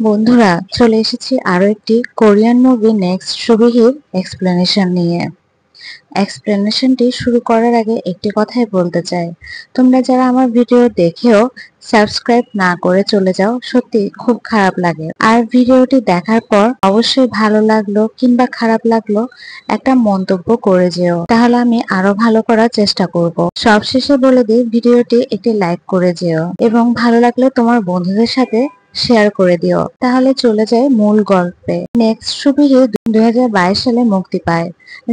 বন্ধুরা, চলে এসেছি আরো একটি কোরিয়ান মুভি নেক্সট সুবিহির এক্সপ্লেনেশন নিয়ে। এক্সপ্লেনেশনটি শুরু করার আগে একটি কথাই বলতে চাই, তোমরা যারা আমার ভিডিও দেখেও সাবস্ক্রাইব না করে চলে যাও, সত্যি খুব খারাপ লাগে। আর ভিডিওটি দেখার পর অবশ্যই ভালো লাগলো কিংবা খারাপ লাগলো একটা মন্তব্য করে যেও, তাহলে আমি আরো ভালো করার চেষ্টা করব। সবশেষে বলে দিই, ভিডিওটি একটি লাইক করে যেও এবং ভালো লাগলে তোমার বন্ধুদের সাথে শেয়ার করে দিও। তাহলে চলে যায় মূল গল্পে। নেক্সট সুবিহি 2022 সালে মুক্তি পায়।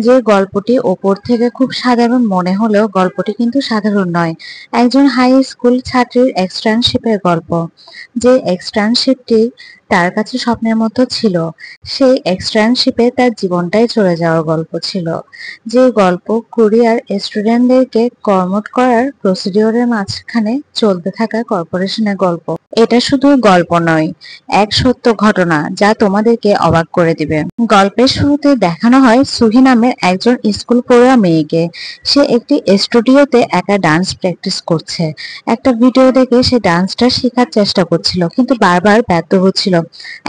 যে গল্পটি ওপর থেকে খুব সাধারণ মনে হলেও গল্পটি কিন্তু সাধারণ নয়। একজন হাই স্কুল ছাত্রীর এক্সটার্নশিপের গল্প। যে এক্সটার্নশিপটি তার কাছে স্বপ্নের মতো ছিল, সেই এক্সটার্নশিপে তার জীবনটাই চলে যাওয়ার গল্প ছিল। যে গল্প কোরিয়ার স্টুডেন্টদেরকে কর্মট করার প্রসিডিওরের মাঝখানে চলতে থাকা কর্পোরেশনের গল্প। এটা শুধু গল্প নয়, এক সত্য ঘটনা যা তোমাদেরকে অবাক করে দিবে। গল্পের শুরুতে দেখানো হয় সুহি নামের একজন স্কুল পড়ুয়া মেয়েকে। সে একটি স্টুডিওতে একা ডান্স প্র্যাকটিস করছে। একটা ভিডিও দেখে সে ডান্সটা শেখার চেষ্টা করছিল, কিন্তু বারবার ব্যর্থ হচ্ছিল।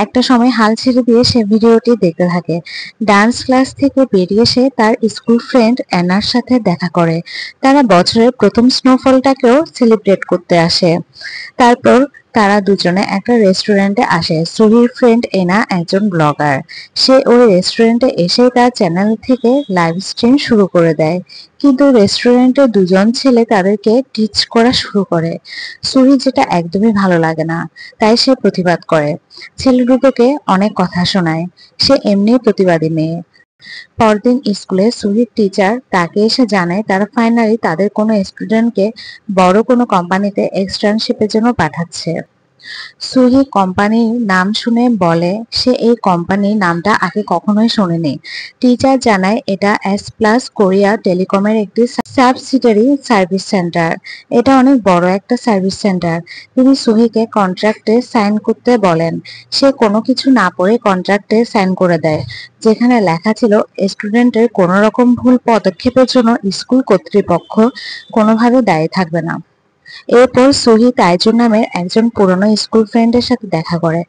একটা সময় হাল ছেড়ে দিয়ে সে ভিডিওটি দেখতে থাকে। ডান্স ক্লাস থেকে বেরিয়ে সে তার স্কুল ফ্রেন্ড অ্যানার সাথে দেখা করে। তারা বছরের প্রথম স্নোফলটাকেও সেলিব্রেট করতে আসে। তারপর তারা দুজনে একটা রেস্টুরেন্টে আসে। সুহির ফ্রেন্ড এনা একজন ব্লগার। সে ওই রেস্টুরেন্টে এসে তার চ্যানেল থেকে লাইভ স্ট্রিম শুরু করে দেয়। কিন্তু রেস্টুরেন্টে দুজন ছেলে তাদেরকে টিচ করা শুরু করে। সুহি যেটা একদমই ভালো লাগে না, তাই সে প্রতিবাদ করে। ছেলে দুটোকে অনেক কথা শোনায়। সে এমনি প্রতিবাদী মেয়ে। পরদিন স্কুলে সুহির টিচার তাকে এসে জানায় তারা ফাইনালি তাদের কোনো স্টুডেন্টকে বড় কোনো কোম্পানিতে এক্সটার্নশিপের জন্য পাঠাচ্ছে। সুহি কোম্পানির নাম শুনে বলে সে এই কোম্পানির নামটা আগে কখনোই শোনেনি। টিচার জানায় এটা এস প্লাস কোরিয়া টেলিকমের একটি সাবসিডিয়ারি সার্ভিস সেন্টার। এটা অনেক বড় একটা সার্ভিস সেন্টার। তিনি সুহিকে কন্ট্রাক্টে সাইন করতে বলেন। সে কোনো কিছু না পড়ে কন্ট্রাক্টে সাইন করে দেয়, যেখানে লেখা ছিল স্টুডেন্টের কোনো রকম ভুল পদক্ষেপের জন্য স্কুল কর্তৃপক্ষ কোনোভাবে দায়ী থাকবে না। এরপর সুহি তাইজুন নামের একজন পুরনো স্কুল ফ্রেন্ডের সাথে দেখা করে।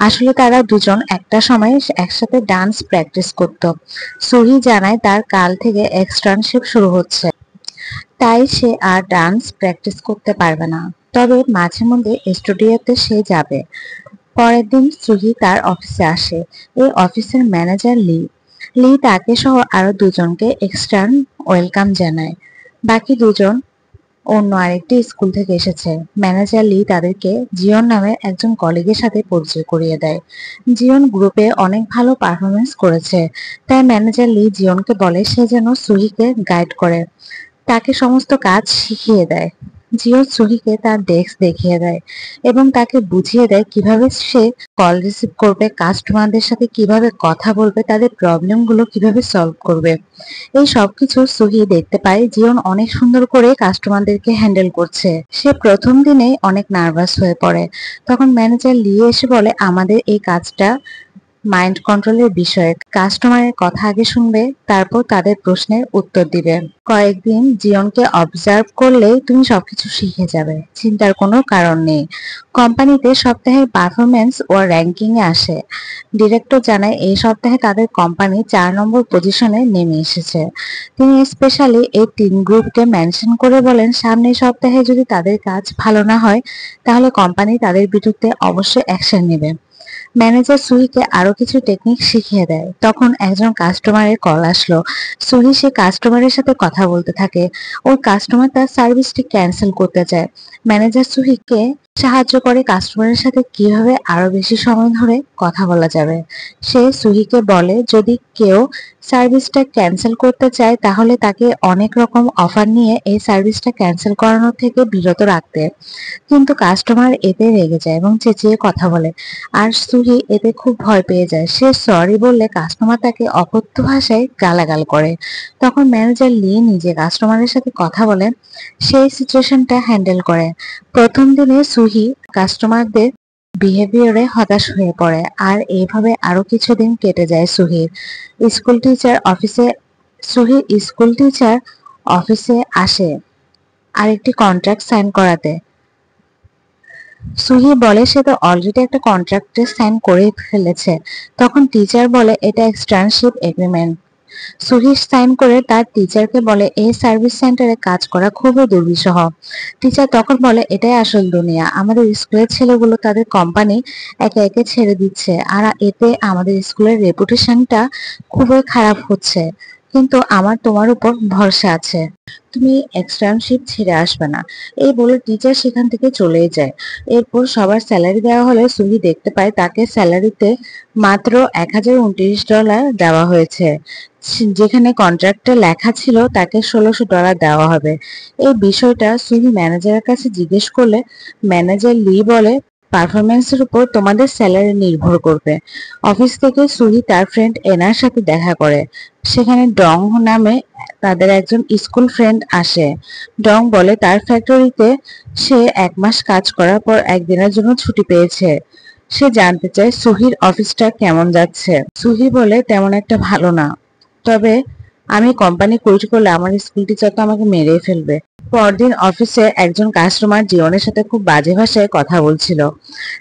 আসলে তারা দুজন একটা সময় একসাথে ডান্স প্র্যাকটিস করত। সুহি জানায় তার কাল থেকে এক্সটার্নশিপ শুরু হচ্ছে, তাই সে আর ডান্স প্র্যাকটিস করতে পারবে না। তবে মাঝে মধ্যে স্টুডিওতে সে যাবে। পরের দিন সুহি তার অফিসে আসে। এই অফিসের ম্যানেজার লি। লি তাকে সহ আরো দুজনকে এক্সটার্ন ওয়েলকাম জানায়। বাকি দুজন অন্য আরেকটি স্কুল থেকে এসেছে। ম্যানেজার লি তাদেরকে জিয়ন নামের একজন কলিগের সাথে পরিচয় করিয়ে দেয়। জিয়ন গ্রুপে অনেক ভালো পারফরমেন্স করেছে, তাই ম্যানেজার লি জিয়নকে বলে সে যেন সুহিকে গাইড করে, তাকে সমস্ত কাজ শিখিয়ে দেয়। জিও সুহিকে তার ডেস্ক দেখিয়ে দেয় এবং তাকে বুঝিয়ে দেয় কিভাবে সে কল রিসিভ করবে, কাস্টমারদের সাথে কিভাবে কথা বলবে, তাদের প্রবলেমগুলো কিভাবে সলভ করবে। এই সবকিছু সুহি দেখতে পায় জিওন অনেক সুন্দর করে কাস্টমারদেরকে হ্যান্ডেল করছে। সে প্রথম দিনেই অনেক নার্ভাস হয়ে পড়ে। তখন ম্যানেজার লিয়ে এসে বলে আমাদের এই কাজটা মাইন্ড কন্ট্রোলের বিষয়ে। কাস্টমারের কথা আগে শুনবে, তারপর তাদের প্রশ্নের উত্তর দিবে। কয়েকদিন জিয়নকে অবজার্ভ করলেই তুমি সবকিছু শিখে যাবে, চিন্তার কোনো কারণ নেই। কোম্পানিতে সপ্তাহের পারফরমেন্স ও র্যাঙ্কিং এ আসে। ডিরেক্টর জানায় এই সপ্তাহে তাদের কোম্পানি 4 নম্বর পজিশনে নেমে এসেছে। তিনি স্পেশালি এই 3 গ্রুপকে মেনশন করে বলেন সামনের সপ্তাহে যদি তাদের কাজ ভালো না হয়, তাহলে কোম্পানি তাদের বিরুদ্ধে অবশ্যই অ্যাকশন নেবে। ম্যানেজার সুহিকে আরো কিছু টেকনিক শিখিয়ে দেয়। তখন একজন কাস্টমারের কল আসলো। সুহি সে কাস্টমারের সাথে কথা বলতে থাকে। ওই কাস্টমার তার সার্ভিসটি ক্যান্সেল করতে চায়। ম্যানেজার সুহিকে সাহায্য করে কাস্টমারের সাথে কিভাবে আরো বেশি সময় ধরে কথা বলা যাবে। সে সুহিকে বলে যদি কেউ সার্ভিসটা ক্যান্সেল করতে চায় তাহলে তাকে অনেক রকম অফার নিয়ে এই সার্ভিসটা ক্যান্সেল করানো থেকে বিরত রাখতে। কিন্তু কাস্টমার এতে রেগে যায় এবং চেঁচিয়ে কথা বলে, আর সুহি এতে খুব ভয় পেয়ে যায়। সে সরি বললে কাস্টমার তাকে অকথ্য ভাষায় গালাগাল করে। তখন ম্যানেজার লি নিজে কাস্টমারের সাথে কথা বলে সেই সিচুয়েশনটা হ্যান্ডেল করে। প্রথম দিনে সুহি কাস্টমারদের বিহেভিয়ারে হতাশ হয়ে পড়ে, আর এইভাবে আরো কিছুদিন কেটে যায় সুহির। স্কুল টিচার অফিসে সুহি স্কুল টিচার অফিসে আসে আরেকটি কন্ট্রাক্ট সাইন করাতে। সুহি বলে সে তো অলরেডি একটা কন্ট্রাক্টে সাইন করে ফেলেছে। তখন টিচার বলে এটা এক্সটার্নশিপ এগ্রিমেন্ট। সুহি সাইন করে তার টিচারকে বলে এই সার্ভিস সেন্টারে কাজ করা খুবই দুর্বিষহ। টিচার তখন বলে এটাই আসল দুনিয়া, আমাদের স্কুলের ছেলেগুলো তাদের কোম্পানি একে একে ছেড়ে দিচ্ছে, আর এতে আমাদের স্কুলের রেপুটেশনটা খুবই খারাপ হচ্ছে। কিন্তু আমার তোমার উপর ভরসা আছে, তুমি এক্সটার্নশিপ ছেড়ে আসবে না। এই বলে টিচার সেখান থেকে চলে যায়। এরপর সবার স্যালারি দেওয়া হলে সুহি দেখতে পায় তাকে স্যালারিতে মাত্র $1029 দেওয়া হয়েছে, যেখানে কন্ট্রাক্টে লেখা ছিল তাকে $1600 দেওয়া হবে। এই বিষয়টা সুহি ম্যানেজারের কাছে জিজ্ঞেস করলে ম্যানেজার লি বলে পারফরমেন্সের উপর তোমাদের স্যালারি নির্ভর করবে। অফিস থেকে সুহি তার ফ্রেন্ড এনার সাথে দেখা করে। সেখানে ডং নামে তাদের একজন স্কুল ফ্রেন্ড আসে। ডং বলে তার ফ্যাক্টরিতে সে 1 মাস কাজ করার পর একদিনের জন্য ছুটি পেয়েছে। সে জানতে চায় সুহির অফিসটা কেমন যাচ্ছে। সুহি বলে তেমন একটা ভালো না, তবে আমি কোম্পানি কুইট করলে আমার স্কুল টিচার তো আমাকে মেরেই ফেলবে। পরদিন অফিসে একজন কাস্টমার জিওনের সাথে খুব বাজে ভাষায় কথা বলছিল,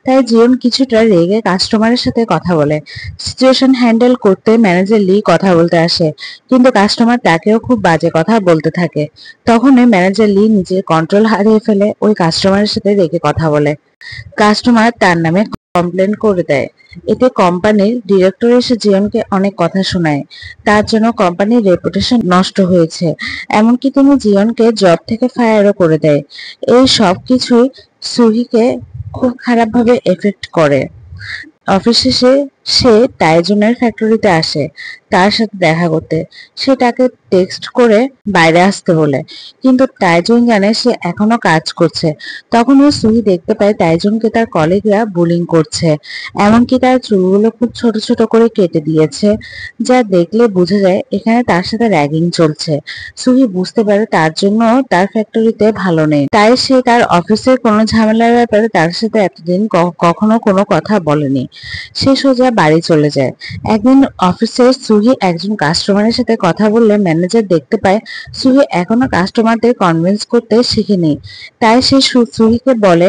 তাই জিওন কিছুটা রেগে কাস্টমারের সাথে কথা বলে। সিচুয়েশন হ্যান্ডেল করতে ম্যানেজার লি কথা বলতে আসে, কিন্তু কাস্টমার তাকেও খুব বাজে কথা বলতে থাকে। তখনই ম্যানেজার লি নিজের কন্ট্রোল হারিয়ে ফেলে ওই কাস্টমারের সাথে রেগে কথা বলে। কাস্টমার তার নামে কমপ্লেন করে দেয়। এতে কোম্পানির ডিরেক্টর এসে জিয়নকে অনেক কথা শোনায়। তার জন্য কোম্পানির রেপুটেশন নষ্ট হয়েছে, এমনকি তিনি জিয়নকে জব থেকে ফায়ারও করে দেয়। এই সব কিছুই সুহিকে খুব খারাপভাবে এফেক্ট করে। অফিস শেষে সে টাইজনের ফ্যাক্টরিতে আসে তার সাথে দেখা করতে। সে তাকে টেক্সট করে বাইরে আসতে বলে, কিন্তু টাইজন জানে সে এখনো কাজ করছে। তখনই সুহি দেখতে পায় টাইজনকে তার কলিগরা বুলিং করছে, এমনকি তার চুলগুলো খুব ছোট ছোট করে কেটে দিয়েছে, যা দেখলে বোঝা যায় এখানে তার সাথে র্যাগিং চলছে। সুহি বুঝতে পারে তার জন্য তার ফ্যাক্টরিতে ভালো নেই, তাই সে তার অফিসের কোনো ঝামেলার ব্যাপারে তার সাথে এতদিন কখনো কোনো কথা বলেনি। সে সোজা বাড়ি চলে যায়। একদিন অফিসে সুহি একজন কাস্টমারের সাথে কথা বললে ম্যানেজার দেখতে পায় সুহি এখনো কাস্টমারদের কনভিন্স করতে শিখেনি। তাই সে সুহিকে বলে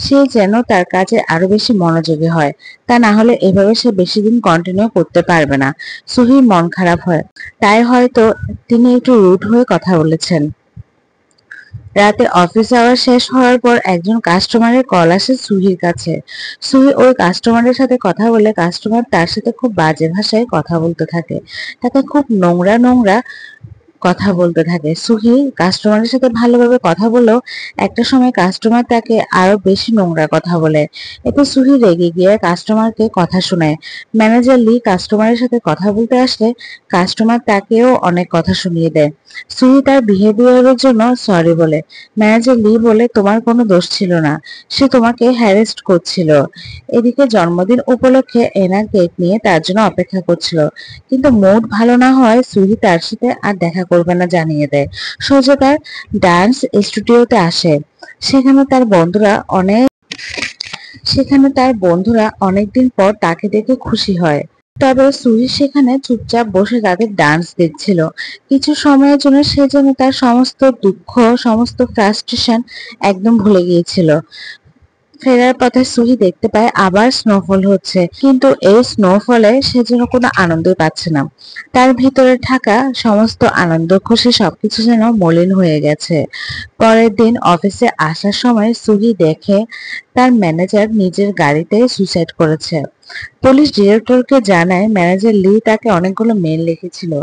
সে যেন তার কাজে আরো বেশি মনোযোগী হয়, তা না হলে এভাবে সে বেশি দিন কন্টিনিউ করতে পারবে না। সুহির মন খারাপ হয়, তাই হয়তো তিনি একটু রুড হয়ে কথা বলেছেন। রাতে অফিস আওয়ার শেষ হওয়ার পর একজন কাস্টমারের কল আসে সুহির কাছে। সুহি ওই কাস্টমারের সাথে কথা বলে কাস্টমার তার সাথে খুব বাজে ভাষায় কথা বলতে থাকে, তাকে খুব নোংরা নোংরা কথা বলতে থাকে। সুহি কাস্টমারের সাথে ভালোভাবে কথা বললেও একটা সময় কাস্টমার তাকে আরো বেশি নোংরা কথা বলে। এতে সুহি রেগে গিয়ে কাস্টমারকে কথা শোনায়। ম্যানেজার লি কাস্টমারের সাথে কথা বলতে আসলে কাস্টমার তাকেও অনেক কথা শুনিয়ে দেয়। সুহি তার বিহেভিয়ারের জন্য সরি বলে। ম্যানেজার লি বলে তোমার কোনো দোষ ছিল না, সে তোমাকে হ্যারেস্ট করছিল। এদিকে জন্মদিন উপলক্ষে এনা কেক নিয়ে তার জন্য অপেক্ষা করছিল, কিন্তু মুড ভালো না হওয়ায় সুহি তার সাথে আর দেখা করবে না জানিয়ে দেয়। সোজা তার ডান্স স্টুডিওতে আসে। সেখানে তার বন্ধুরা অনেক সেখানে তার বন্ধুরা অনেকদিন পর তাকে দেখে খুশি হয়। তবে সুহি সেখানে চুপচাপ বসে তাদের ডান্স দেখছিল। কিছু সময়ের জন্য সে যেন তার সমস্ত দুঃখ, সমস্ত ফ্রাস্ট্রেশন একদম ভুলে গিয়েছিল। ফেরার পথে সুহি দেখতে পায় আবার স্নোফল হচ্ছে, কিন্তু এই স্নোফলে সে যেন কোনো আনন্দই পাচ্ছে না। তার ভিতরে থাকা সমস্ত আনন্দ খুশি সবকিছু যেন মলিন হয়ে গেছে। পরের দিন অফিসে আসার সময় সুহি দেখে তার ম্যানেজার নিজের গাড়িতে সুইসাইড করেছে। পুলিশ ডিরেক্টরকে জানায় ম্যানেজার লি তাকে অনেকগুলো মেল লিখেছিল,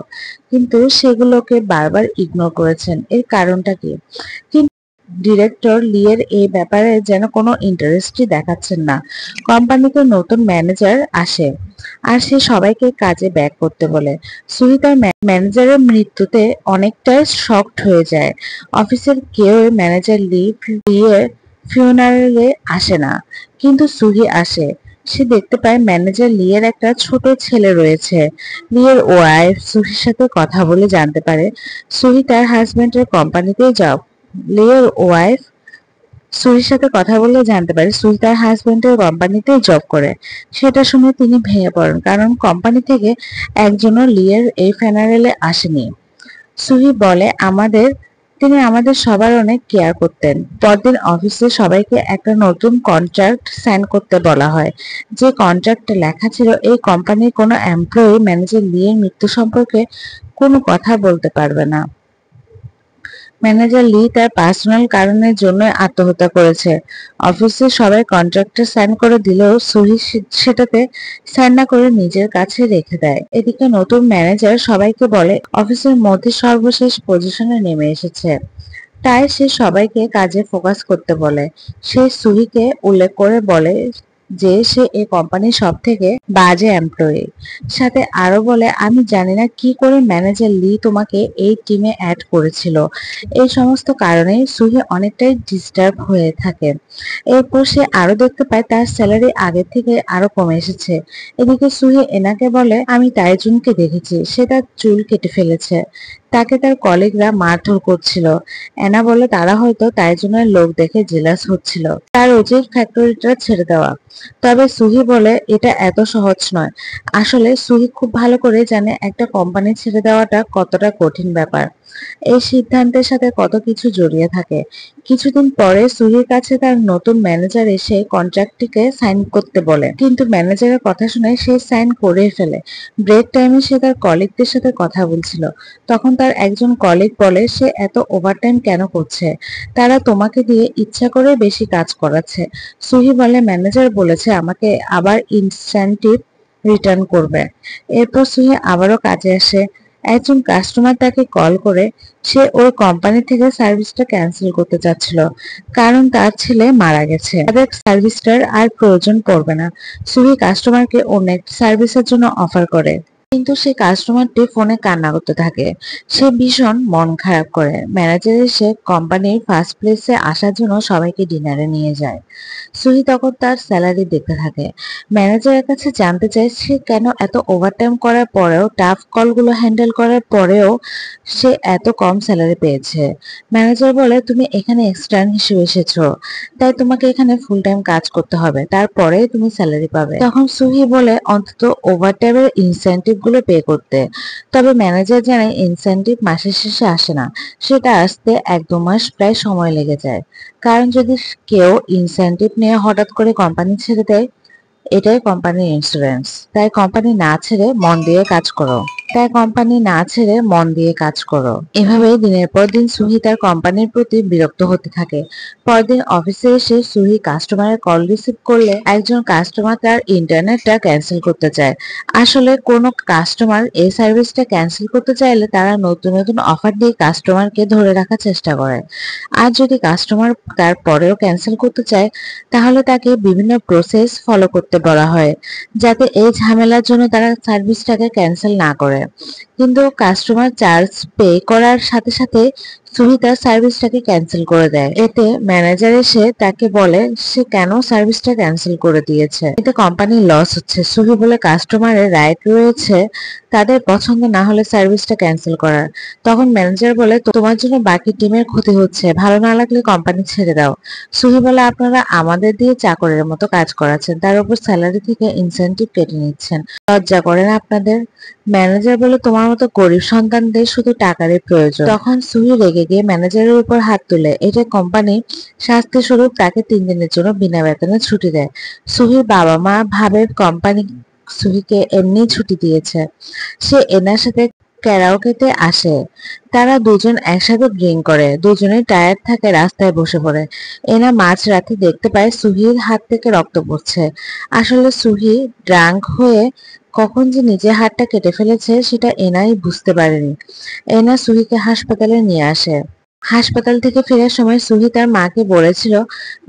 কিন্তু সেগুলোকে বারবার ইগনোর করেছেন। এর কারণটা কি? ডিরেক্টর লিয়ের এই ব্যাপারে যেন কোনো ইন্টারেস্টই দেখাচ্ছেন না। কোম্পানিতে নতুন ম্যানেজার আসে আর সে সবাইকে কাজে ব্যাক করতে বলে। সুহি তার ম্যানেজারের মৃত্যুতে অনেকটাই শকড হয়ে যায়। অফিসের কেউ ম্যানেজার লিয়ের ফিউনারালে আসে না, কিন্তু সুহি আসে। সে দেখতে পায় ম্যানেজার লিয়ের একটা ছোট ছেলে রয়েছে। লিয়ের ওয়াইফ সুহির সাথে কথা বলে জানতে পারে সুহি তার হাজবেন্ডের কোম্পানিতে জব লিওর ওয়াইফ সুহির সাথে কথা বলে জানতে পারে সুহি তার হাজবেন্ডের কোম্পানিতে জব করে। সেটা শুনে তিনি ভেঙে পড়েন, কারণ কোম্পানি থেকে একজনও লিয়ের এই ফ্যানারেলে আসেনি। সুহি বলে আমাদের তিনি আমাদের সবার অনেক কেয়ার করতেন। পরদিন অফিসে সবাইকে একটা নতুন কন্ট্রাক্ট সাইন করতে বলা হয়। যে কন্ট্রাক্টে লেখা ছিল এই কোম্পানির কোনো এমপ্লয়ি ম্যানেজার লির মৃত্যু সম্পর্কে কোনো কথা বলতে পারবে না। ম্যানেজার লি তার পার্সোনাল কারণের জন্য আত্মহত্যা করেছে। অফিসে সবাই কন্ট্রাক্টে সাইন করে দিলেও সুহি সেটাতে সাইন না করে নিজের কাছে রেখে দেয়। এদিকে নতুন ম্যানেজার সবাইকে বলে অফিসের মধ্যে সর্বশেষ পজিশনে নেমে এসেছে, তাই সে সবাইকে কাজে ফোকাস করতে বলে। সে সুহিকে উল্লেখ করে বলে যে সে এই কোম্পানির সব থেকে বাজে এমপ্লয়ি। সাথে আরো বলে আমি জানি না কি করে ম্যানেজার লি তোমাকে এই টিমে অ্যাড করেছিল। এই সমস্ত কারণে সুহি অনেকটাই ডিস্টার্ব হয়ে থাকে। এরপর সে আরো দেখতে পায় তার স্যালারি আগের থেকে আরো কমে এসেছে। এদিকে সুহি এনাকে বলে আমি তাইজুনকে দেখেছি, সে তার চুল কেটে ফেলেছে। তাকে তার কলিগরা মারধর করছিল। এনা বলে তারা হয়তো তাইজুনের লোক দেখে জেলাস হচ্ছিল, তার উচিত ফ্যাক্টরিটা ছেড়ে দেওয়া। তবে সুহি বলে এটা এত সহজ নয়। আসলে সুহি খুব ভালো করে জানে একটা কোম্পানি ছেড়ে দেওয়াটা কতটা কঠিন ব্যাপার। এই সিদ্ধান্তের সাথে কত কিছু জড়িয়ে থাকে। কিছুদিন পরে সুহির কাছে তার নতুন ম্যানেজার এসে কন্ট্রাক্টটিকে সাইন করতে বলে, কিন্তু ম্যানেজারের কথা শুনে সে সাইন করে ফেলে। ব্রেক টাইমে সে তার কলিগদের সাথে কথা বলছিল, তখন তার একজন কলিগ বলে সে এত ওভারটাইম কেন করছে, তারা তোমাকে দিয়ে ইচ্ছা করে বেশি কাজ করাচ্ছে। সুহি বলে ম্যানেজার বলেছে আমাকে আবার ইনসেনটিভ রিটার্ন করবে। এরপর সুহি আবারও কাজে আসে। একজন কাস্টমার তাকে কল করে সে ওই কোম্পানি থেকে সার্ভিসটা ক্যান্সেল করতে চাচ্ছিল, কারণ তার ছেলে মারা গেছে, তাদের সার্ভিসটার আর প্রয়োজন পড়বে না। সুহি কাস্টমারকে অন্য একটি সার্ভিসের জন্য অফার করে, কিন্তু সেই কাস্টমারটি ফোনে কান্না করতে থাকে। সে ভীষণ মন খারাপ করে। ম্যানেজার এসে কোম্পানির ফার্স্ট প্লেসে আসার জন্য সবাইকে ডিনারে নিয়ে যায়। সুহি তখন তার স্যালারি দেখতে থাকে। ম্যানেজারের কাছে জানতে চায় সে কেন এত ওভারটাইম করার পরেও, টাফ কলগুলো হ্যান্ডেল করার পরেও সে এত কম স্যালারি পেয়েছে। ম্যানেজার বলে তুমি এখানে এক্সটার্ন হিসেবে এসেছো, তাই তোমাকে এখানে ফুল টাইম কাজ করতে হবে, তারপরে তুমি স্যালারি পাবে। তখন সুহি বলে অন্তত ওভারটাইমের ইনসেনটিভ গুলো পে করতে। তবে ম্যানেজার জানে ইনসেনটিভ মাসের শেষে আসে না, সেটা আসতে 1-2 মাস প্রায় সময় লেগে যায়। কারণ যদি কেউ ইনসেনটিভ নিয়ে হঠাৎ করে কোম্পানি ছেড়ে দেয়, এটাই কোম্পানির ইন্স্যুরেন্স। তাই কোম্পানি না ছেড়ে মন দিয়ে কাজ করো। এভাবেই দিনের পর দিন সুহি তার কোম্পানির প্রতি বিরক্ত হতে থাকে। পরদিন অফিসে এসে সুহি কাস্টমারের কল রিসিভ করলে একজন কাস্টমার তার ইন্টারনেটটা ক্যান্সেল করতে চায়। আসলে কোনো কাস্টমার এই সার্ভিসটা ক্যান্সেল করতে চাইলে তারা নতুন নতুন অফার দিয়ে কাস্টমারকে ধরে রাখার চেষ্টা করে। আর যদি কাস্টমার তারপরেও ক্যান্সেল করতে চায়, তাহলে তাকে বিভিন্ন প্রসেস ফলো করতে বলা হয়, যাতে এই ঝামেলার জন্য তারা সার্ভিসটাকে ক্যান্সেল না করে। কিন্তু কাস্টমার চার্জ পে করার সাথে সাথে সুহি তার সার্ভিসটাকে ক্যান্সেল করে দেয়। এতে ম্যানেজার এসে তাকে বলে সে কেন সার্ভিসটা ক্যান্সেল করে দিয়েছে, এতে কোম্পানির লস হচ্ছে। সুহি বলে কাস্টমারের রাইট রয়েছে তাদের পছন্দ না হলে সার্ভিসটা ক্যান্সেল করার। তখন ম্যানেজার বলে তোমার জন্য বাকি টিমের ক্ষতি হচ্ছে, ভালো না লাগলে কোম্পানি ছেড়ে দাও। সুহি বলে আপনারা আমাদের দিয়ে চাকরের মতো কাজ করাচ্ছেন, তার উপর স্যালারি থেকে ইনসেনটিভ কেটে নিচ্ছেন, লজ্জা করে না আপনাদের? ম্যানেজার বলে তোমার মতো গরিব সন্তানদের শুধু টাকারই প্রয়োজন। তখন সুহি রেগে গিয়ে ম্যানেজারের উপর হাত তুলে। এটা কোম্পানি শাস্তি স্বরূপ তাকে 3 দিনের জন্য বিনা বেতনে ছুটি দেয়। সুহির বাবা মা ভাবে কোম্পানি সুহিকে এমনি ছুটি দিয়েছে। সে এনার সাথে ক্যারাওকেতে আসে। তারা দুজন একসাথে ড্রিঙ্ক করে, দুজনেই টায়ার্ড থাকে, রাস্তায় বসে পড়ে। এনা মাঝ রাতে দেখতে পায় সুহির হাত থেকে রক্ত পড়ছে। আসলে সুহি ড্রাঙ্ক হয়ে কখন যে নিজের হাতটা কেটে ফেলেছে সেটা এনাই বুঝতে পারেনি। এনা সুহিকে হাসপাতালে নিয়ে আসে। হাসপাতাল থেকে ফেরার সময় সুহি তার মাকে বলেছিল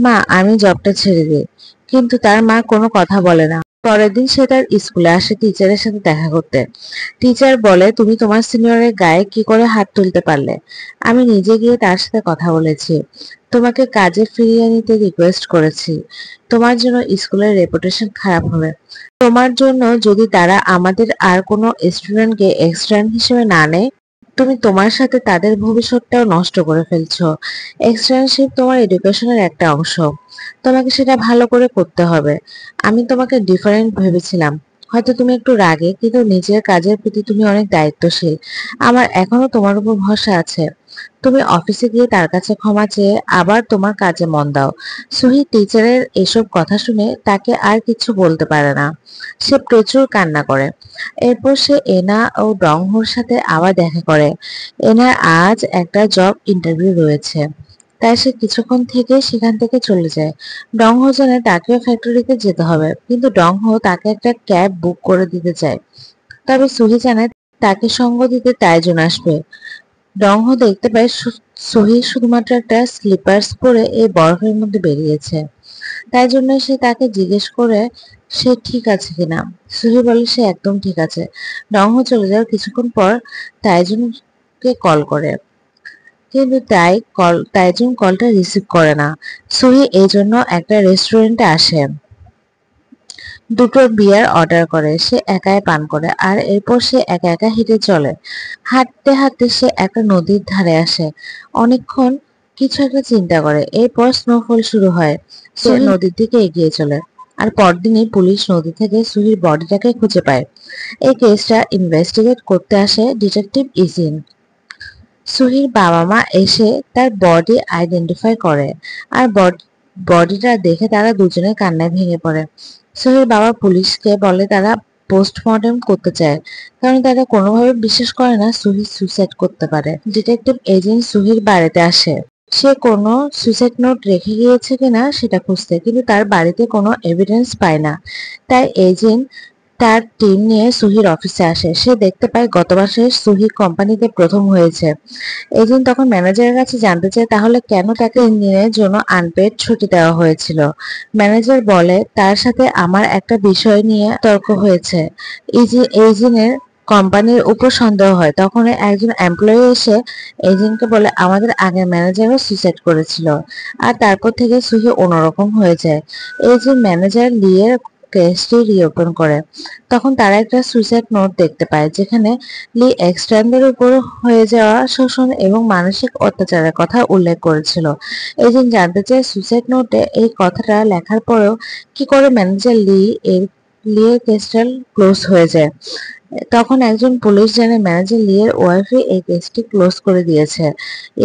মা আমি জবটা ছেড়ে দিই, কিন্তু তার মা কোনো কথা বলে না। পরের দিন সে তার স্কুলে আসে টিচারের সাথে দেখা করতে। টিচার বলে তুমি তোমার সিনিয়রের গায়ে কি করে হাত তুলতে পারলে? আমি নিজে গিয়ে তার সাথে কথা বলেছি, তোমাকে কাজে ফিরিয়ে নিতে রিকোয়েস্ট করেছি। তোমার জন্য স্কুলের রেপুটেশন খারাপ হবে। তোমার জন্য যদি তারা আমাদের আর কোনো স্টুডেন্টকে এক্সটার্ন হিসেবে না নেয়, তুমি তোমার সাথে তাদের ভবিষ্যৎটাও নষ্ট করে ফেলছো। এক্সটার্নশিপ তোমার এডুকেশনের একটা অংশ, তোমাকে সেটা ভালো করে করতে হবে। আমি তোমাকে ডিফারেন্ট ভেবেছিলাম, হয়তো তুমি একটু রাগে, কিন্তু নিজের কাজের প্রতি তুমি অনেক দায়িত্বশীল। আমার এখনো তোমার উপর ভরসা আছে। তুমি অফিসে গিয়ে তার কাছে ক্ষমা চেয়ে আবার তোমার কাজে মন দাও। সুহি টিচারের এসব কথা শুনে তাকে আর কিছু বলতে পারে না। সে প্রচুর কান্না করে। এরপর সে এনা ও ডংহোর সাথে আবার দেখা করে। এনার আজ একটা জব ইন্টারভিউ রয়েছে, তাই সে কিছুক্ষণ থেকে সেখান থেকে চলে যায়। ডংহো জানে তাকেও ফ্যাক্টরিতে যেতে হবে, কিন্তু ডংহো তাকে একটা ক্যাব বুক করে দিতে চায়। তবে সুহি জানে তাকে সঙ্গ দিতে তাইজুন আসবে। ডংহো দেখতে পায় সুহি শুধুমাত্র একটা স্লিপার্স পরে এই বরফের মধ্যে বেরিয়েছে। তাই জন্য সে তাকে জিজ্ঞেস করে সে ঠিক আছে কিনা। সুহি বলে সে একদম ঠিক আছে। ডংহো চলে যাওয়ার কিছুক্ষণ পর তাইজুনকে কল করে, কিন্তু তাইজুন কলটা রিসিভ করে না। সুহি এই জন্য একটা রেস্টুরেন্টে আসে, দুটো বিয়ার অর্ডার করে। সে একাই পান করে আর এরপর সে একা একা হেঁটে চলে। হাঁটতে হাঁটতে সে একটা নদীর ধারে আসে। অনেকক্ষণ কিছু একটা চিন্তা করে। এরপর স্নোফল শুরু হয়। সে নদীর দিকে এগিয়ে চলে। আর পরদিনই পুলিশ নদী থেকে সুহির বডিটাকে খুঁজে পায়। এই কেসটা ইনভেস্টিগেট করতে আসে ডিটেকটিভ ইজিন। সুহির বাবা মা এসে তার বডি আইডেন্টিফাই করে, আর বডিটা দেখে তারা দুজনে কান্নায় ভেঙে পড়ে। সুহির বাবা পুলিশকে বলে তারা পোস্টমর্টেম করতে চায়, কারণ তারা কোনোভাবে বিশ্বাস করে না সুহি সুইসাইড করতে পারে। ডিটেকটিভ এজেন্ট সুহির বাড়িতে আসে সে কোনো সুইসাইড নোট রেখে গিয়েছে কিনা সেটা খুঁজতে, কিন্তু তার বাড়িতে কোনো এভিডেন্স পায় না। তাই এজেন্ট তার টিম নিয়ে সুহির অফিসে আসে। সে দেখতে পায় গত মাসে সুহি কোম্পানিতে প্রথম হয়েছে। এজেন্ট তখন ম্যানেজারের কাছে জানতে চায় তাহলে কেন তাকে 3 দিনের জন্য আনপেড ছুটি দেওয়া হয়েছিল। ম্যানেজার বলে তার সাথে আমার একটা বিষয় নিয়ে তর্ক হয়েছে। এজেন্টের কোম্পানির উপর সন্দেহ হয়। তখন একজন এমপ্লয়ি এসে এজেন্টকে বলে আমাদের আগের ম্যানেজারও সুইসাইড করেছিল। আর তারপর থেকে সুহি অন্যরকম হয়ে যায়। এজেন্ট ম্যানেজার লিয়ের কেসটি রিওপেন করে। তখন তারা একটা সুইসাইড নোট দেখতে পায়, যেখানে লি এক্সট্যান্ডের উপর হয়ে যাওয়া শোষণ এবং মানসিক অত্যাচারের কথা উল্লেখ করেছিল। এজেন্ট জানতে চায় সুইসাইড নোটে এই কথাটা লেখার পরেও কি করে ম্যানেজার লিয়ের কেসটা ক্লোজ হয়ে যায়। তখন একজন পুলিশ জানে ম্যানেজার লিয়ের ওয়াইফই এই কেসটি ক্লোজ করে দিয়েছে।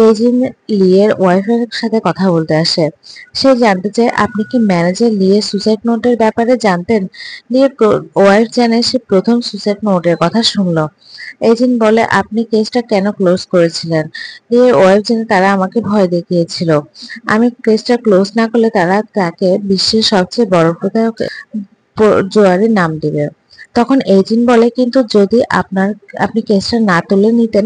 এজেন্ট লিয়ের ওয়াইফের সাথে কথা বলতে আসে। সে জানতে চায় আপনি কি ম্যানেজার লিয়ের সুইসাইড নোটের ব্যাপারে জানতেন। লিয়ের ওয়াইফ জানে সে প্রথম সুইসাইড নোটের কথা শুনলো। এজেন্ট বলে আপনি কেসটা কেন ক্লোজ করেছিলেন। লিয়ের ওয়াইফ জানে তারা আমাকে ভয় দেখিয়েছিল। আমি কেসটা ক্লোজ না করলে তারা তাকে বিশ্বের সবচেয়ে বড় প্রতারক জোয়ারের নাম দিবে। তখন এজেন্ট বলে কিন্তু যদি আপনি কেসটা না তুলে নিতেন,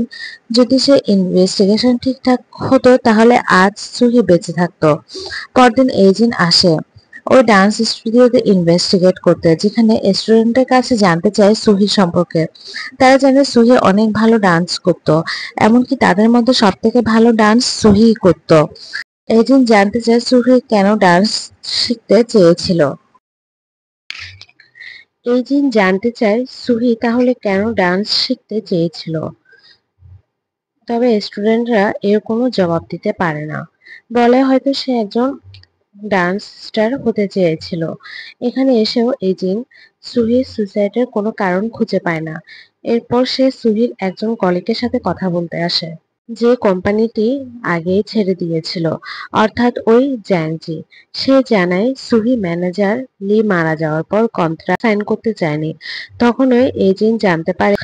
যদি সে ইনভেস্টিগেশন ঠিকঠাক হতো তাহলে আজ সুহি বেঁচে থাকতো। পরদিন এজেন্ট আসে ওই ডান্স স্টুডিওতে ইনভেস্টিগেট করতে, যেখানে স্টুডেন্টের কাছে জানতে চায় সুহি সম্পর্কে। তারা জানে সুহি অনেক ভালো ডান্স করতো, এমনকি তাদের মধ্যে সব থেকে ভালো ডান্স সুহি করতো। এজেন্ট জানতে চায় সুহি কেন ডান্স শিখতে চেয়েছিল। এজেন্ট জানতে চায় সুহি তাহলে কেন ডান্স শিখতে চেয়েছিল, তবে স্টুডেন্টরা এর কোনো জবাব দিতে পারে না। বলে হয়তো সে একজন ডান্স স্টার হতে চেয়েছিল। এখানে এসেও এজেন্ট সুহির সুইসাইডের কোনো কারণ খুঁজে পায় না। এরপর সে সুহির একজন কলিগের সাথে কথা বলতে আসে, যে কোম্পানিটি আগেই ছেড়ে দিয়েছিল, অর্থাৎ ওই জ্যাংজি। সে জানায় সুহি ম্যানেজার লি মারা যাওয়ার পর কন্ট্রাক্ট সাইন করতে চায়নি। তখন ওই এজেন্ট জানতে পারে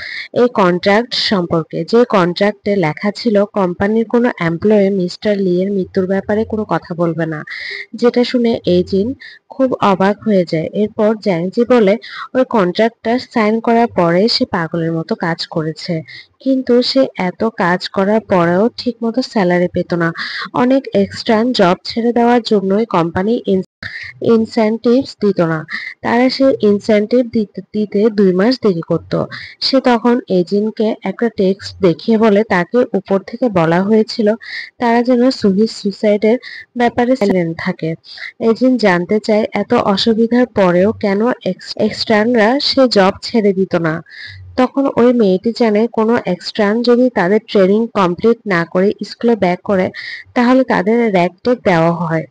এই কন্ট্রাক্ট সম্পর্কে, যে কন্ট্রাক্টে লেখা ছিল কোম্পানির কোনো এমপ্লয়ি মিস্টার লি এর মৃত্যুর ব্যাপারে কোনো কথা বলবে না। যেটা শুনে এজেন্ট খুব অবাক হয়ে যায়। এরপর জ্যাংজি বলে ওই কন্ট্রাক্টটা সাইন করার পরে সে পাগলের মতো কাজ করেছে, কিন্তু সে এত কাজ করার পরেও ঠিকমতো স্যালারি পেত না। অনেক এক্সট্রা জব ছেড়ে দেওয়ার জন্যই কোম্পানি ইনসেনটিভস দিত না। তারা সেই ইনসেনটিভ দিতে 2 মাস দেরি করত। সে তখন এজেন্টকে একটা টেক্সট দেখিয়ে বলে তাকে উপর থেকে বলা হয়েছিল তারা যেন সুহির সুইসাইডের ব্যাপারে সাইলেন্ট থাকে। এজেন্ট জানতে চায় এত অসুবিধার পরেও কেন এক্সটার্নরা সে জব ছেড়ে দিত না। তখন ওই মেয়েটি জানে কোনো এক্সটার্ন যদি তাদের ট্রেনিং কমপ্লিট না করে স্কুলে ব্যাক করে তাহলে তাদের র্যাগ টেগ দেওয়া হয়।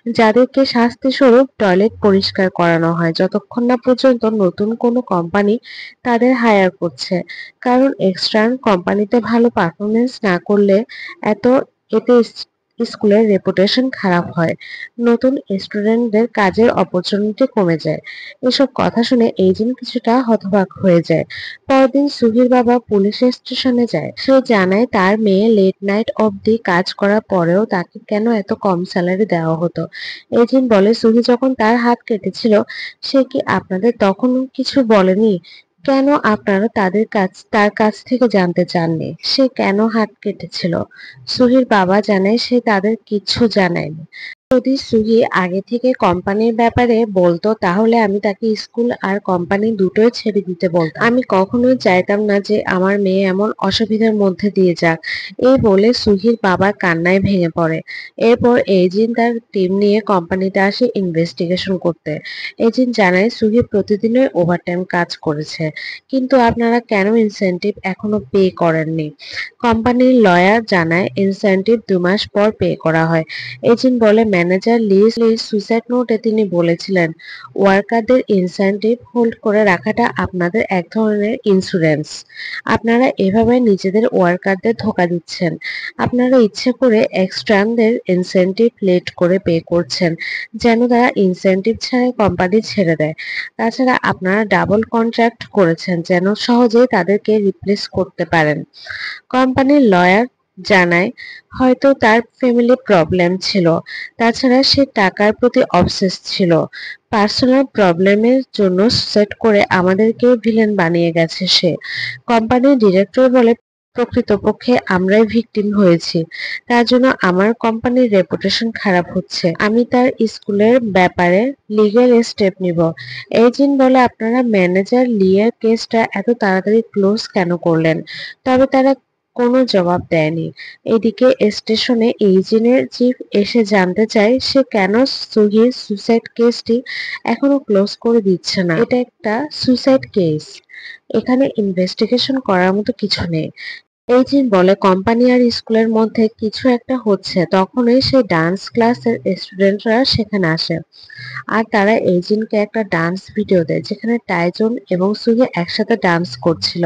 যাদেরকে শাস্তি স্বরূপ টয়লেট পরিষ্কার করানো হয় যতক্ষণ না পর্যন্ত নতুন কোনো কোম্পানি তাদের হায়ার করছে। কারণ এক্সটার্ন কোম্পানিতে ভালো পারফরমেন্স না করলে এতে স্কুলের রেপুটেশন খারাপ হয়, নতুন স্টুডেন্টদের কাজের অপরচুনিটি কমে যায়। এসব কথা শুনে এজেন্ট কিছুটা হতবাক হয়ে যায়। পরদিন সুহির বাবা পুলিশ স্টেশনে যায়। সে জানায় তার মেয়ে লেট নাইট অবধি কাজ করার পরেও তাকে কেন এত কম স্যালারি দেওয়া হতো। এজেন্ট বলে, সুহি যখন তার হাত কেটেছিল সে কি আপনাদের তখনও কিছু বলেনি? কেন আপনারা তার কাছ থেকে জানতে চাননি সে কেন হাত কেটেছিল? সুহির বাবা জানায় সে তাদের কিচ্ছু জানায়নি। যদি সুহি আগে থেকে কোম্পানির ব্যাপারে বলতো তাহলে আমি তাকে স্কুল আর কোম্পানি দুটোই ছেড়ে দিতে বলতাম। আমি কখনোই চাইতাম না যে আমার মেয়ে এমন অসুবিধার মধ্যে দিয়ে যাক। এই বলে সুহির বাবা কান্নায় ভেঙে পড়ে। এরপর এজেন্ট তার টিম নিয়ে কোম্পানিতে আসে ইনভেস্টিগেশন করতে। এজেন্ট জানায় সুহি প্রতিদিনই ওভারটাইম কাজ করেছে, কিন্তু আপনারা কেন ইনসেনটিভ এখনো পে করেননি? কোম্পানির লয়ার জানায় ইনসেনটিভ 2 মাস পর পে করা হয়। এজেন্ট বলে, ম্যানেজার লিজ সুইসাইড নোটে তিনি বলেছিলেন ওয়ার্কারদের ইনসেনটিভ হোল্ড করে রাখাটা আপনাদের এক ধরনের ইন্স্যুরেন্স। আপনারা এভাবে নিজেদের ওয়ার্কারদের ধোঁকা দিচ্ছেন। আপনারা ইচ্ছে করে এক্সটার্নদের ইনসেনটিভ লেট করে পে করছেন যেন তারা ইনসেনটিভ ছাড়াই কোম্পানি ছেড়ে দেয়। তাছাড়া আপনারা ডাবল কন্ট্রাক্ট করেছেন যেন সহজেই তাদেরকে রিপ্লেস করতে পারেন। কোম্পানির লয়ার জানায় হয়তো তার ফ্যামিলি প্রবলেম ছিল, তাছাড়া সে টাকার প্রতি অবসেস ছিল। পার্সোনাল প্রবলেমের জন্য সুসাইড করে আমাদেরকে ভিলেন বানিয়ে গেছে সে। কোম্পানির ডিরেক্টর বলে, প্রকৃতপক্ষে আমরাই ভিকটিম হয়েছি, তার জন্য আমার কোম্পানির রেপুটেশন খারাপ হচ্ছে। আমি তার স্কুলের ব্যাপারে লিগ্যাল স্টেপ নিব। এজেন্ট বলে, আপনারা ম্যানেজার লিয়ের কেসটা এত তাড়াতাড়ি ক্লোজ কেন করলেন? তবে তারা কোনো জবাব দেয়নি। এদিকে স্টেশনে এজেন্টের চিফ এসে জানতে চায় সে কেন সুহির সুসাইড কেসটি এখনো ক্লোজ করে দিচ্ছে না। এটা একটা সুসাইড কেস, এখানে ইনভেস্টিগেশন করার মতো কিছু নেই। এজেন্ট বলে, কোম্পানি আর স্কুলের মধ্যে কিছু একটা হচ্ছে। তখনই সেই ডান্স ক্লাসের স্টুডেন্টরা সেখানে আসে আর তারা এজেন্টকে একটা ডান্স ভিডিও দেয় যেখানে টাইজন এবং সুহি একসাথে ডান্স করছিল।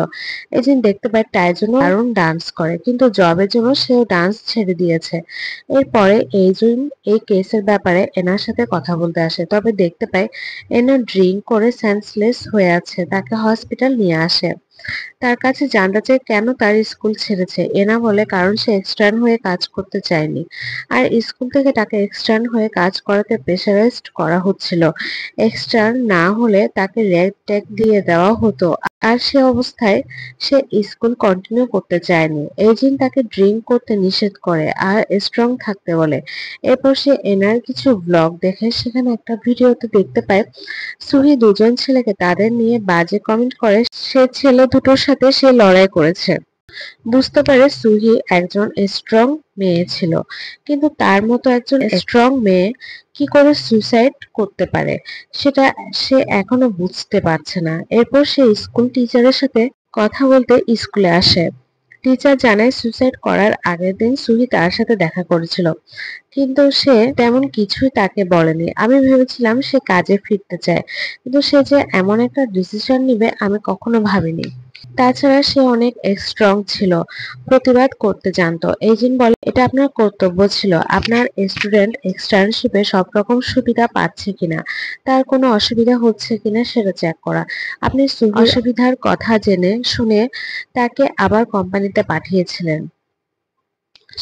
এজেন্ট দেখতে পায় টাইজনও দারুণ ডান্স করে, কিন্তু জবের জন্য সেও ডান্স ছেড়ে দিয়েছে। এরপরে এজেন্ট এই কেসের ব্যাপারে এনার সাথে কথা বলতে আসে, তবে দেখতে পায় এনা ড্রিঙ্ক করে সেন্সলেস হয়ে আছে। তাকে হসপিটাল নিয়ে আসে। তার কাছে জানতে চায় কেন তার স্কুল ছেড়েছে। এনা বলে কারণ সে এক্সটার্ন হয়ে কাজ করতে চায়নি, আর স্কুল থেকে তাকে এক্সটার্ন হয়ে কাজ করাতে প্রেসারাইজড করা হচ্ছিল। এক্সটার্ন না হলে তাকে রেড ট্যাগ দিয়ে দেওয়া হতো, আর সে অবস্থায় সে স্কুল কন্টিনিউ করতে চায়নি। এজেন্ট তাকে ড্রিঙ্ক করতে নিষেধ করে আর স্ট্রং থাকতে বলে। এরপর সে এনার কিছু ব্লগ দেখে সেখানে একটা ভিডিওতে দেখতে পায় সুহি দুজন ছেলেকে তাদের নিয়ে বাজে কমেন্ট করে। সে ছেলে দুটোর সাথে সে লড়াই করেছে। বুঝতে পারে সুহি একজন স্ট্রং মেয়ে ছিল, কিন্তু তার মতো একজন স্ট্রং মেয়ে কি করে সুইসাইড করতে পারে সেটা সে এখনো বুঝতে পারছে না। এরপর সে স্কুল টিচারের সাথে কথা বলতে স্কুলে আসে। টিচার জানায় সুইসাইড করার আগের দিন সুহি তার সাথে দেখা করেছিল, কিন্তু সে তেমন কিছুই তাকে বলেনি। আমি ভেবেছিলাম সে কাজে ফিরতে চায়, কিন্তু সে যে এমন একটা ডিসিশন নিবে আমি কখনো ভাবিনি। তাছাড়া সে অনেক স্ট্রং ছিল, প্রতিবাদ করতে জানতো। এজেন্ট বলে, এটা আপনার কর্তব্য ছিল আপনার স্টুডেন্ট এক্সটার্নশিপে সব রকম সুবিধা পাচ্ছে কিনা, তার কোনো অসুবিধা হচ্ছে কিনা সেটা চেক করা। আপনি অসুবিধার কথা জেনে শুনে তাকে আবার কোম্পানিতে পাঠিয়েছিলেন।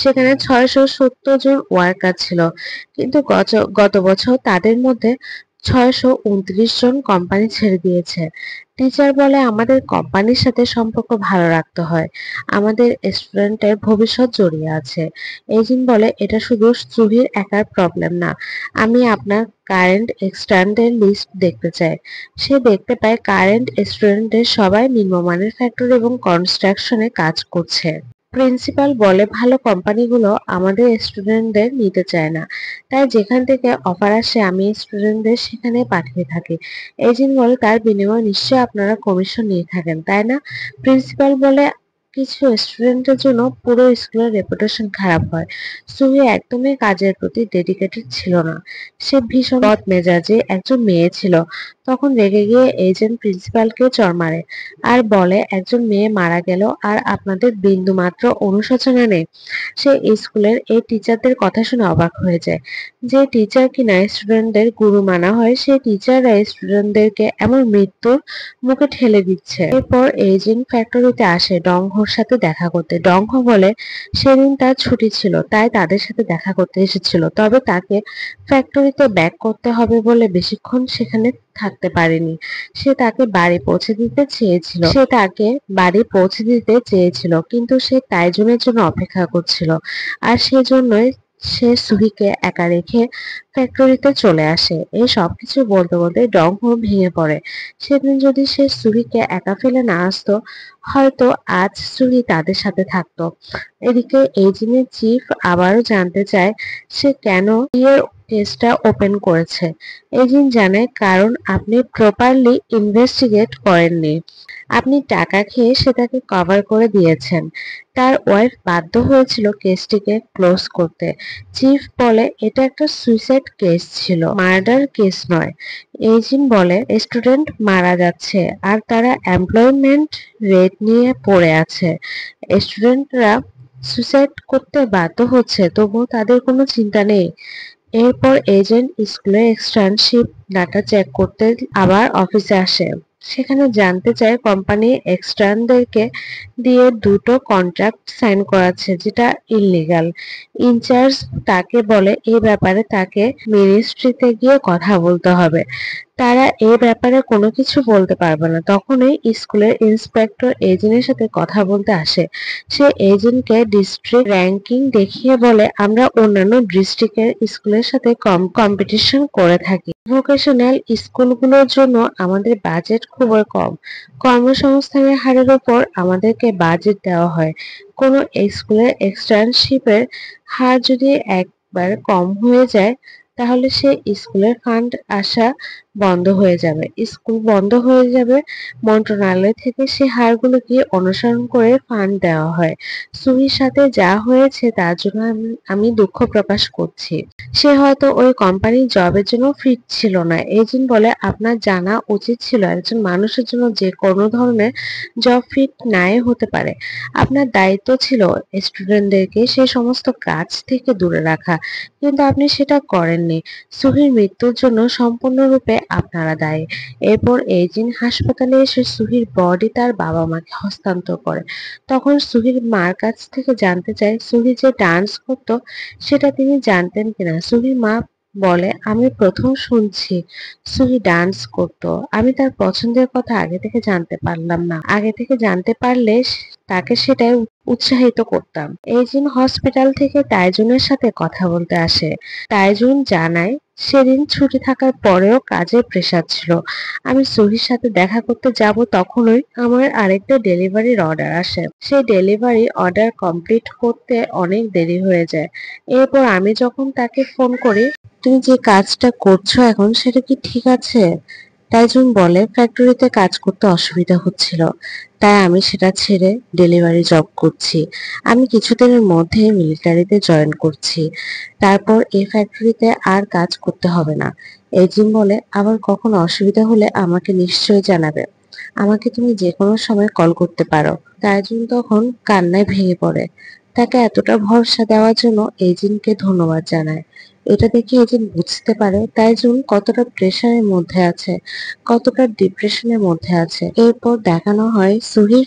সেখানে 670 জন ওয়ার্কার ছিল, কিন্তু গত বছর তাদের মধ্যে 629 জন কোম্পানি ছেড়ে দিয়েছে। টিচার বলে, আমাদের কোম্পানির সাথে সম্পর্ক ভালো রাখতে হয়, আমাদের স্টুডেন্টের ভবিষ্যৎ জড়িয়ে আছে। এজেন্ট বলে, এটা শুধু সুহির একার প্রবলেম না, আমি আপনার কারেন্ট এক্সটার্নদের লিস্ট দেখতে চাই। সে দেখতে পায় কারেন্ট স্টুডেন্টদের সবাই নিম্নমানের ফ্যাক্টরি এবং কনস্ট্রাকশনে কাজ করছে। প্রিন্সিপাল বলে, ভালো কোম্পানিগুলো আমাদের স্টুডেন্টদের নিতে চায় না, তাই যেখান থেকে অফার আসে আমি স্টুডেন্টদের সেখানে পাঠিয়ে থাকি। এজেন্ট বলে, তার বিনিময়ে নিশ্চয়ই আপনারা কমিশন নিয়ে থাকেন, তাই না? প্রিন্সিপাল বলে, কিছু স্টুডেন্টের জন্য পুরো স্কুলের রেপুটেশন খারাপ হয়। সুহি একদমই কাজের প্রতি ডেডিকেটেড ছিল না। সে ভীষণ বদমেজাজি একজন মেয়ে ছিল। তখন রেগে গিয়ে এজেন্ট প্রিন্সিপালকে চড় মারে আর বলে, একজন মেয়ে মারা গেল আর আপনাদের বিন্দুমাত্র অনুশোচনা নেই। সে স্কুলের এই টিচারদের কথা শুনে অবাক হয়ে যায়। যে টিচার কিনা স্টুডেন্টদের গুরু মানা হয়, সেই টিচাররা স্টুডেন্টদেরকে এমন মৃত্যুর মুখে ঠেলে দিচ্ছে। এরপর এজেন্ট ফ্যাক্টরিতে আসে ডংহোর সাথে দেখা করতে। ডংহো বলে সেদিন তার ছুটি ছিল, তাই তাদের সাথে দেখা করতে এসেছিল। তবে তাকে ফ্যাক্টরিতে ব্যাক করতে হবে বলে বেশিক্ষণ সেখানে থাকতে পারেনি। সে তাকে বাড়ি পৌঁছে দিতে চেয়েছিল, কিন্তু সে তাইজুনের জন্য অপেক্ষা করছিল। আর সেজন্যই সে সুহিকে একা রেখে ফ্যাক্টরিতে চলে আসে। এই সবকিছু বলতে বলতে ডংহো ভেঙে পড়ে। সেদিন যদি সে সুহিকে একা ফেলে না আসতো, হয়তো আজ সুহি তাদের সাথে থাকতো। এদিকে এজেন্টের চিফ আবারও জানতে চায় সে কেন বিয়ের কেসটা ওপেন করেছে। এজেন্ট জানায়, কারণ আপনি প্রপারলি ইনভেস্টিগেট করেননি। আপনি টাকা খেয়ে সেটাকে কভার করে দিয়েছেন। তার ওয়াইফ বাধ্য হয়েছিল কেসটিকে ক্লোজ করতে। চিফ বলে এটা একটা সুইসাইড কেস ছিল, মার্ডার কেস নয়। এজেন্ট বলে স্টুডেন্ট মারা যাচ্ছে আর তারা এমপ্লয়মেন্ট রেট নিয়ে পড়ে আছে। স্টুডেন্টরা সুইসাইড করতে বাধ্য হচ্ছে, তবুও তাদের কোনো চিন্তা নেই। এরপর এজেন্ট স্কুলের এক্সটার্নশিপ ডাটা চেক করতে আবার অফিসে আসে। সেখানে জানতে চায় কোম্পানি এক্সটার্নদেরকে দিয়ে দুটো কন্ট্রাক্ট সাইন করাচ্ছে, যেটা ইললিগাল। ইনচার্জ তাকে বলে এই ব্যাপারে তাকে মিনিস্ট্রিতে গিয়ে কথা বলতে হবে। তারা এই ব্যাপারে কোনো কিছু বলতে পারবে না। তখনই স্কুলের ইন্সপেক্টর এজেন্টের সাথে কথা বলতে আসে। সে এজেন্টকে ডিস্ট্রিক্ট র্যাঙ্কিং দেখিয়ে বলে, আমরা অন্যান্য ডিস্ট্রিক্টের স্কুলের সাথে কম্পিটিশন করে থাকি। ভোকেশনাল স্কুলগুলোর জন্য আমাদের বাজেট খুবই কম। কর্মসংস্থানের হারের উপর আমাদেরকে বাজেট দেওয়া হয়। কোনো স্কুলের এক্সটার্নশিপের হার যদি একবার কম হয়ে যায়, তাহলে সে স্কুলের ফান্ড আসা বন্ধ হয়ে যাবে। স্কুল বন্ধ হয়ে যাবে। মন্ত্রণালয় থেকে সে হারগুলোকে অনুসরণ করে ফান্ড দেওয়া হয়। সুহির সাথে যা হয়েছে তার জন্য আমি দুঃখ প্রকাশ করছি। সে হয়তো ওই কোম্পানির জবের জন্য ফিট ছিল না। এজেন্ট বলে, আপনার জানা উচিত ছিল একজন মানুষের জন্য যে কোনো ধরনের জব ফিট নাই হতে পারে। আপনার দায়িত্ব ছিল স্টুডেন্টদেরকে সেই সমস্ত কাজ থেকে দূরে রাখা, কিন্তু আপনি সেটা করেননি। সুহির মৃত্যুর জন্য সম্পূর্ণরূপে আপনারা দায়ী। এরপর এজেন্ট হাসপাতালে এসে সুহির বডি তার বাবা মাকে হস্তান্তর করে। তখন সুহির মার কাছ থেকে জানতে চায় সুহি যে ডান্স করতো সেটা তিনি জানতেন কিনা। সুহির মা বলে, আমি প্রথম শুনছি সুহি ডান্স করতো। আমি তার পছন্দের কথা আগে থেকে জানতে পারলাম না। আগে থেকে জানতে পারলে তাকে সেটাই উৎসাহিত করতাম। এজেন্ট হসপিটাল থেকে তাইজুনের সাথে কথা বলতে আসে। তাইজুন জানায় সেদিন ছুটি থাকার পরেও কাজের প্রেসার ছিল। আমি সুহির সাথে দেখা করতে যাব, তখনই আমার আরেকটা ডেলিভারির অর্ডার আসে। সেই ডেলিভারি অর্ডার কমপ্লিট করতে অনেক দেরি হয়ে যায়। এরপর আমি যখন তাকে ফোন করি, তুমি যে কাজটা করছো এখন সেটা কি ঠিক আছে? তাইজুন বলে, ফ্যাক্টরিতে কাজ করতে অসুবিধা হচ্ছিল, তাই আমি সেটা ছেড়ে ডেলিভারি জব করছি। আমি কিছুদিনের মধ্যে মিলিটারিতে জয়েন করছি, তারপর এই ফ্যাক্টরিতে আর কাজ করতে হবে না। এজিম বলে, আবার কখনো অসুবিধা হলে আমাকে নিশ্চয়ই জানাবে। আমাকে তুমি যে কোনো সময় কল করতে পারো। তাইজুন তখন কান্নায় ভেঙে পড়ে। তাকে এতটা ভরসা দেওয়ার জন্য এজেন্টকে ধন্যবাদ জানায়। এটা দেখে এজেন্ট বুঝতে পারে তাইজুন কতটা প্রেশারের মধ্যে আছে, কতটা ডিপ্রেশনের মধ্যে আছে। এরপর দেখানো হয় সুহির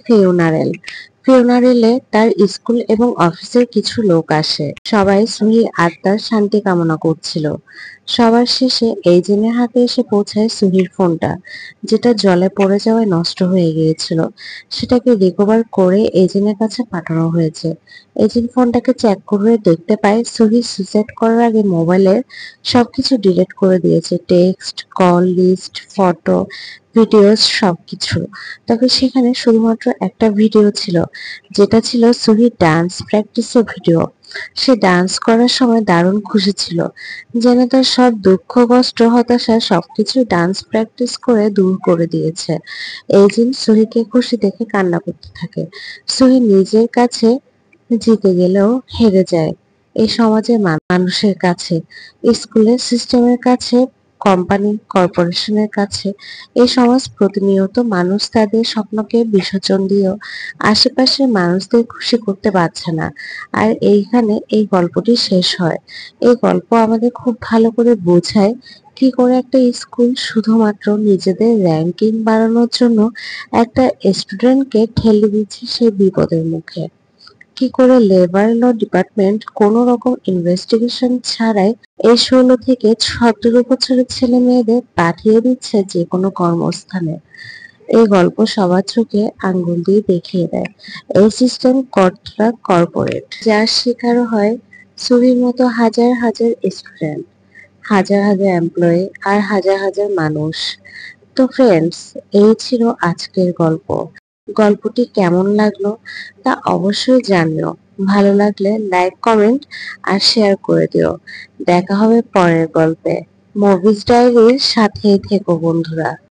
ফিউনারেলে তার স্কুল এবং অফিসের কিছু লোক আসে। সবাই সুহির আত্মার শান্তি কামনা করছিল। সবার শেষে এজেন্টের হাতে এসে পৌঁছায় সুহির ফোনটা, যেটা জলে পড়ে যাওয়ায় নষ্ট হয়ে গিয়েছিল। সেটাকে রিকভার করে এজেন্টের কাছে পাঠানো হয়েছে। এজেন্ট ফোনটাকে চেক করে দেখতে পায় সুহি সুইসাইড করার আগে মোবাইলের সবকিছু ডিলিট করে দিয়েছে। Text, call list, photo, videos সবকিছু। তবে সেখানে শুধুমাত্র একটা ভিডিও ছিল, যেটা ছিল সুহির ডান্স প্র্যাকটিসের ভিডিও। সে ডান্স করার সময় দারুণ খুশি ছিল, যেন তার সব দুঃখ কষ্ট হতাশা সবকিছু ডান্স প্র্যাকটিস করে দূর করে দিয়েছে। এই দিন সুহিকে খুশি দেখে কান্না করতে থাকে। সুহি নিজের কাছে জিতে গেলেও হেরে যায় এই সমাজের মানুষের কাছে, স্কুলের সিস্টেমের কাছে, কোম্পানি কর্পোরেশনের কাছে। এই সমাজ প্রতিনিয়ত মানুষ তাদের স্বপ্নকে বিসর্জন দিয়েও আশেপাশের মানুষদের খুশি করতে পারছে না। আর এইখানে এই গল্পটি শেষ হয়। এই গল্প আমাদের খুব ভালো করে বোঝায় কি করে একটা স্কুল শুধুমাত্র নিজেদের র্যাঙ্কিং বাড়ানোর জন্য একটা স্টুডেন্টকে ঠেলে দিচ্ছে সেই বিপদের মুখে। কি করে লেবার ল ডিপার্টমেন্ট কোনো রকম ইনভেস্টিগেশন ছাড়াই এই ১৬ থেকে ১৭ বছরের ছেলে মেয়েদের পাঠিয়ে দিচ্ছে যে কোনো কর্মস্থানে। এই গল্প সবার চোখে আঙ্গুল দিয়ে দেখিয়ে দেয় এই সিস্টেম কতটা কর্পোরেট, যার শিকার হয় সুহির মতো হাজার হাজার স্টুডেন্ট, হাজার হাজার এমপ্লয়ি আর হাজার হাজার মানুষ। তো ফ্রেন্ডস, এই ছিল আজকের গল্প। গল্পটি কেমন লাগলো তা অবশ্যই জানিও। ভালো লাগলে লাইক, কমেন্ট আর শেয়ার করে দিও। দেখা হবে পরের গল্পে। মুভিজ ডায়েরির সাথেই থেকো বন্ধুরা।